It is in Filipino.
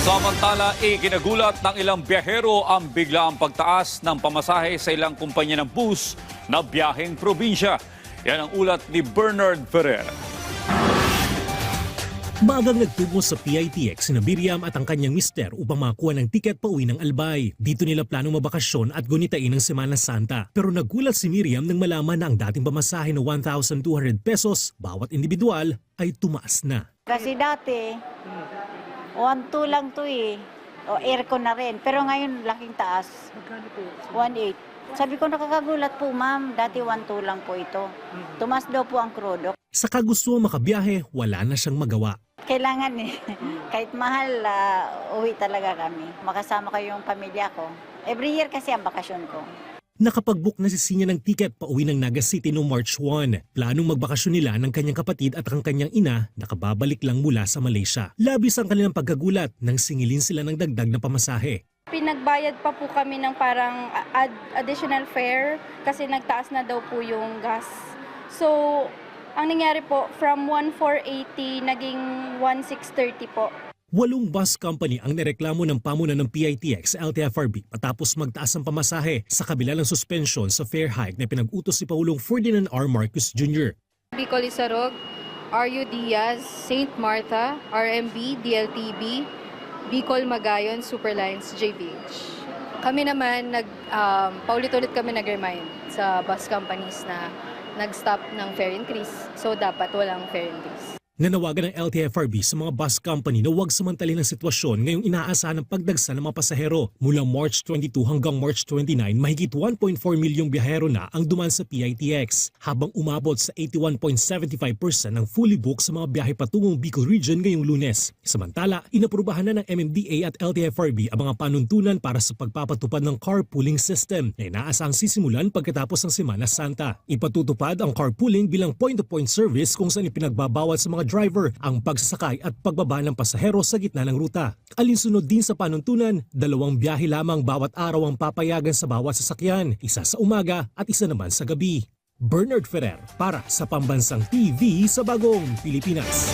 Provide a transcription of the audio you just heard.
Samantala, ikinagulat ng ilang biyahero ang biglaang pagtaas ng pamasahe sa ilang kumpanya ng bus na biyaheng probinsya. Yan ang ulat ni Bernard Ferrer. Maagang nagtungo sa PITX na Miriam at ang kanyang mister upang makakuha ng tiket pauwi ng Albay. Dito nila planong mabakasyon at gunitain ng Semana Santa. Pero nagulat si Miriam nang malaman na ang dating pamasahe na 1,200 pesos bawat individual ay tumaas na. Kasi dati, 1,200 lang to eh. O aircon na rin. Pero ngayon, laking taas. Magkano po? 1,800. Sabi ko nakakagulat po ma'am, dati 1,200 lang po ito. Tumas daw po ang krudo. Sa kagustuhan makabiyahe, wala na siyang magawa. Kailangan eh. Kahit mahal, uwi talaga kami. Makasama ko yung pamilya ko. Every year kasi ang bakasyon ko. Nakapag-book na si Sinya ng tiket pauwi ng Naga City noong March 1. Planong magbakasyon nila ng kanyang kapatid at ang kanyang ina na kababalik lang mula sa Malaysia. Labis ang kanilang pagkagulat nang singilin sila ng dagdag na pamasahe. Pinagbayad pa po kami ng parang additional fare kasi nagtaas na daw po yung gas. So, ang nangyari po, from 1,480 naging 1,630 po. 8 bus company ang nireklamo ng pamunan ng PITX sa LTFRB matapos magtaas ang pamasahe sa kabila ng suspension sa fare hike na pinag-utos si Paulong Ferdinand R. Marcos Jr. Bicol Isarog, RU Diaz, St. Martha, RMB, DLTB, Bicol Magayon, Superlines, JBH. Kami naman, paulit-ulit kami nag-remind sa bus companies na nag-stop ng fare increase. So dapat walang fare increase. Nanawagan ng LTFRB sa mga bus company na huwag samantalin ang sitwasyon ngayong inaasahan ng pagdagsa ng mga pasahero. Mula March 22 hanggang March 29, mahigit 1.4 milyong biyahero na ang duman sa PITX, habang umabot sa 81.75% ng fully booked sa mga biyahe patungong Bicol Region ngayong Lunes. Samantala, inaprubahan na ng MMDA at LTFRB ang mga panuntunan para sa pagpapatupad ng carpooling system na inaasahang sisimulan pagkatapos ng Semana Santa. Ipatutupad ang carpooling bilang point-to-point service kung saan ipinagbabawal sa mga driver ang pagsasakay at pagbaba ng pasahero sa gitna ng ruta. Alinsunod din sa panuntunan, 2 biyahe lamang bawat araw ang papayagan sa bawat sasakyan, isa sa umaga at isa naman sa gabi. Bernard Ferrer para sa Pambansang TV sa Bagong Pilipinas.